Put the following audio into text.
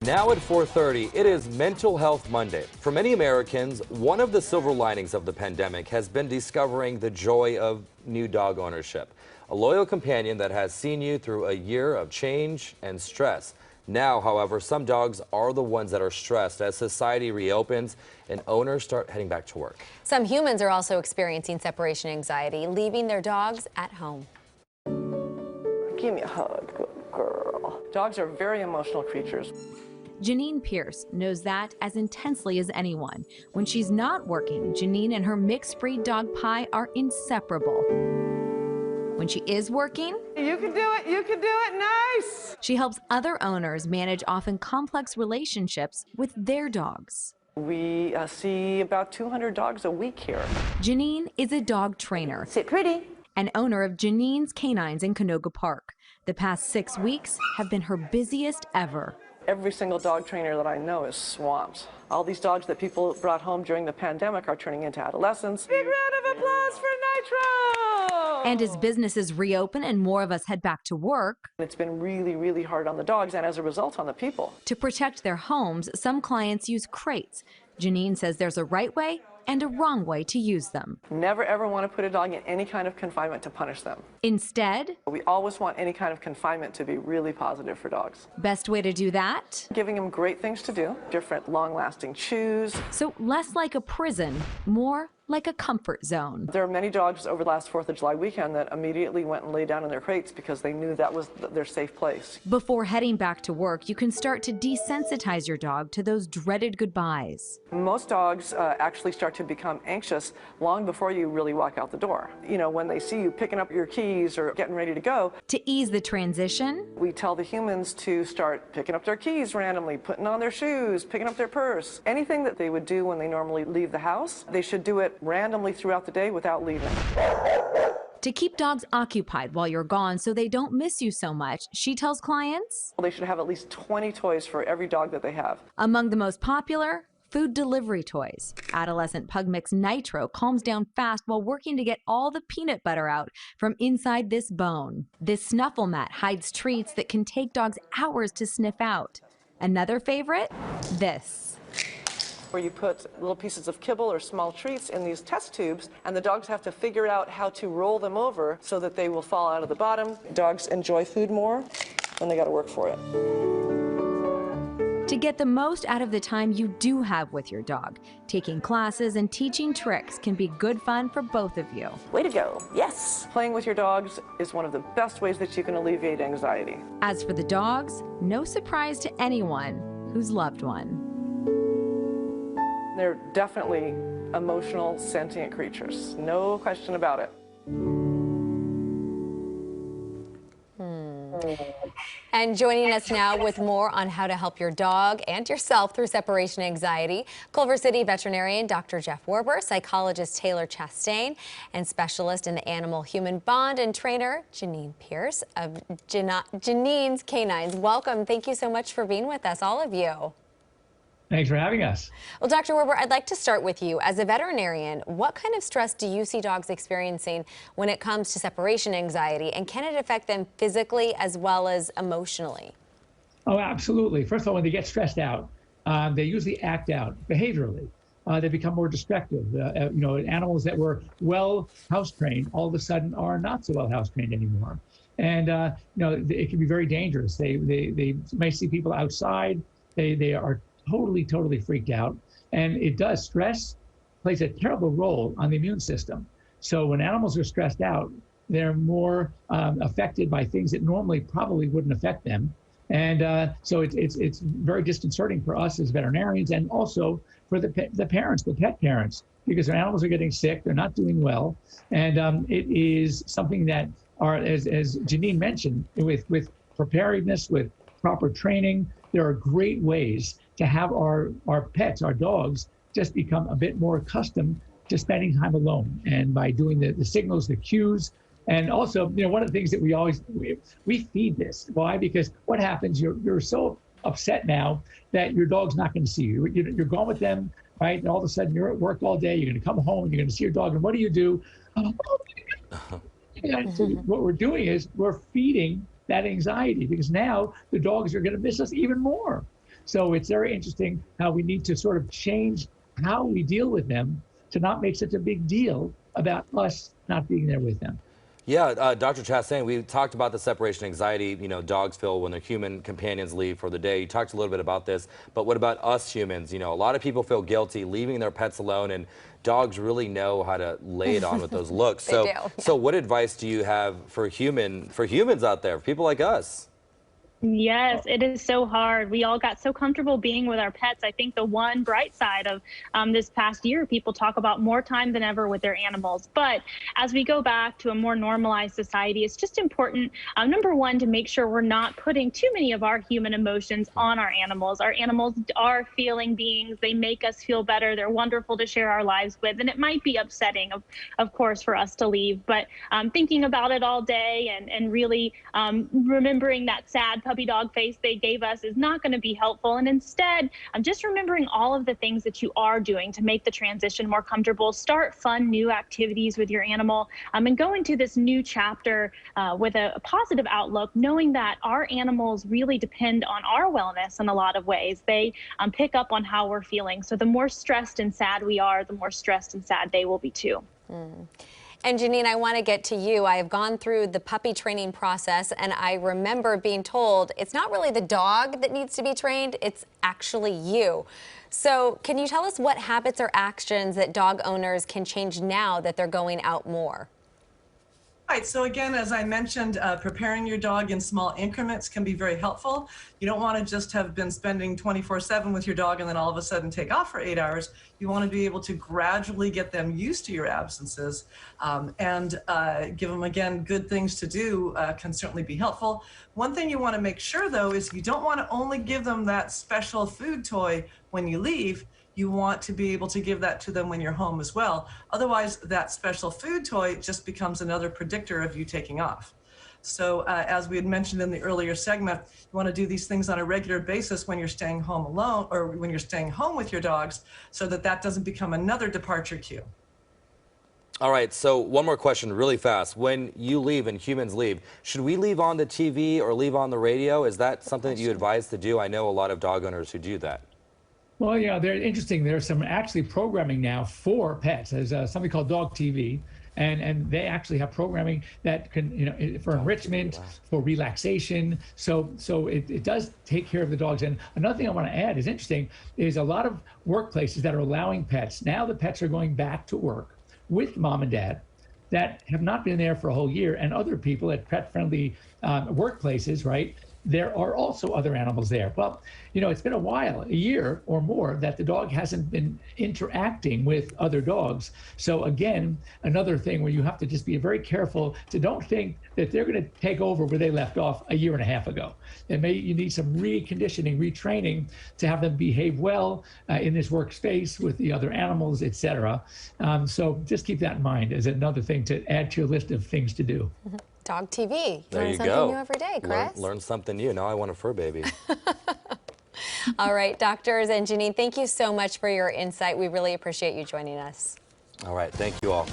Now at 4:30, it is Mental Health Monday. For many Americans, one of the silver linings of the pandemic has been discovering the joy of new dog ownership. A loyal companion that has seen you through a year of change and stress. Now, however, some dogs are the ones that are stressed as society reopens and owners start heading back to work. Some humans are also experiencing separation anxiety, leaving their dogs at home. Give me a hug, good girl. Dogs are very emotional creatures. Janine Pierce knows that as intensely as anyone. When she's not working, Janine and her mixed breed dog Pie are inseparable. When she is working, You can do it, you can do it, nice! she helps other owners manage often complex relationships with their dogs. We see about 200 dogs a week here. Janine is a dog trainer Sit pretty. and owner of Janine's Canines in Canoga Park. The past 6 weeks have been her busiest ever. Every single dog trainer that I know is swamped. All these dogs that people brought home during the pandemic are turning into adolescents. Big round of applause for Nitro! And as businesses reopen and more of us head back to work, It's been really, really hard on the dogs and as a result on the people. to protect their homes, some clients use crates. Janine says there's a right way and a wrong way to use them. Never ever want to put a dog in any kind of confinement to punish them. Instead, We always want any kind of confinement to be really positive for dogs. best way to do that? Giving them great things to do, different long-lasting chews. So less like a prison, more like a comfort zone. There are many dogs over the last 4th of July weekend that immediately went and lay down in their crates because they knew that was their safe place. Before heading back to work, you can start to desensitize your dog to those dreaded goodbyes. Most dogs actually start to become anxious long before you really walk out the door. You know, when they see you picking up your keys or getting ready to go, To ease the transition, we tell the humans to start picking up their keys randomly, putting on their shoes, picking up their purse. Anything that they would do when they normally leave the house, they should do it randomly throughout the day without leaving. to keep dogs occupied while you're gone so they don't miss you so much, she tells clients, They should have at least 20 toys for every dog that they have. among the most popular, food delivery toys. Adolescent pug mix Nitro calms down fast while working to get all the peanut butter out from inside this bone. This snuffle mat hides treats that can take dogs hours to sniff out. Another favorite? This. Where you put little pieces of kibble or small treats in these test tubes, and the dogs have to figure out how to roll them over so that they will fall out of the bottom. Dogs enjoy food more when they got to work for it. To get the most out of the time you do have with your dog, taking classes and teaching tricks can be good fun for both of you. Way to go, yes! Playing with your dogs is one of the best ways that you can alleviate anxiety. As for the dogs, no surprise to anyone who's loved one. They're definitely emotional, sentient creatures. No question about it. And joining us now with more on how to help your dog and yourself through separation anxiety, Culver City veterinarian Dr. Jeff Werber, psychologist Taylor Chastain, and specialist in the animal-human bond and trainer Janine Pierce of Janine's Canines. Welcome. Thank you so much for being with us, all of you. Thanks for having us. Well, Dr. Werber, I'd like to start with you. As a veterinarian, what kind of stress do you see dogs experiencing when it comes to separation anxiety, and can it affect them physically as well as emotionally? Oh, absolutely. First of all, when they get stressed out, they usually act out behaviorally. They become more destructive. Animals that were well house trained all of a sudden are not so well house trained anymore. And, it can be very dangerous. They may see people outside. They are totally freaked out. And it does. Stress plays a terrible role on the immune system. So when animals are stressed out, they're more affected by things that normally probably wouldn't affect them. And so it's very disconcerting for us as veterinarians, and also for the parents, the pet parents, because their animals are getting sick, they're not doing well. And it is something that as Janine mentioned, with preparedness, with proper training, there are great ways to have our pets, our dogs, just become a bit more accustomed to spending time alone. And by doing the signals, the cues, and also, one of the things that we feed this. Why? Because what happens, you're so upset now that your dog's not going to see you. You're going with them, right? And all of a sudden you're at work all day, you're going to come home and you're going to see your dog. And what do? And so what we're doing is we're feeding that anxiety, because now the dogs are going to miss us even more. So it's very interesting how we need to sort of change how we deal with them to not make such a big deal about us not being there with them. Yeah, Dr. Chastain, we talked about the separation anxiety, dogs feel when their human companions leave for the day. You talked a little bit about this, but what about us humans? A lot of people feel guilty leaving their pets alone, and dogs really know how to lay it on with those looks. They do. So what advice do you have for humans out there, for people like us? Yes, it is so hard. We all got so comfortable being with our pets. I think the one bright side of this past year, people talk about more time than ever with their animals. But as we go back to a more normalized society, it's just important, number one, to make sure we're not putting too many of our human emotions on our animals. Our animals are feeling beings. They make us feel better. They're wonderful to share our lives with. And it might be upsetting, of course, for us to leave. But thinking about it all day and really remembering that sad puppy dog face they gave us is not going to be helpful. And instead, I'm just remembering all of the things that you are doing to make the transition more comfortable. Start fun new activities with your animal, and go into this new chapter with a positive outlook, knowing that our animals really depend on our wellness in a lot of ways. They pick up on how we're feeling. So the more stressed and sad we are, the more stressed and sad they will be too. And Janine, I want to get to you. I have gone through the puppy training process, and I remember being told it's not really the dog that needs to be trained, it's actually you. So can you tell us what habits or actions that dog owners can change now that they're going out more? Right, so again, as I mentioned, preparing your dog in small increments can be very helpful. You don't want to just have been spending 24/7 with your dog and then all of a sudden take off for 8 hours. You want to be able to gradually get them used to your absences, and give them, again, good things to do can certainly be helpful. One thing you want to make sure, though, is you don't want to only give them that special food toy when you leave. You want to be able to give that to them when you're home as well. Otherwise, that special food toy just becomes another predictor of you taking off. So as we had mentioned in the earlier segment, you want to do these things on a regular basis when you're staying home alone or when you're staying home with your dogs, so that that doesn't become another departure cue. All right, so one more question really fast. When you leave and humans leave, should we leave on the TV or leave on the radio? Is that something that you advise to do? I know a lot of dog owners who do that. Well, they're interesting. There's some actually programming now for pets. There's something called Dog TV, and they actually have programming that can, for enrichment, for relaxation. So it does take care of the dogs. And another thing I want to add is interesting is a lot of workplaces that are allowing pets. Now the pets are going back to work with mom and dad that have not been there for a whole year, and other people at pet-friendly workplaces, right? There are also other animals there. Well, it's been a while, a year or more, that the dog hasn't been interacting with other dogs. So again, another thing where you have to just be very careful to don't think that they're going to take over where they left off a year and a half ago. And you need some reconditioning, retraining to have them behave well in this workspace with the other animals, etc. So just keep that in mind as another thing to add to your list of things to do. Dog TV. There Learn you something go. new every day, Chris. Learn something new. Now I want a fur baby. All right, doctors and Janine, thank you so much for your insight. We really appreciate you joining us. All right, thank you all.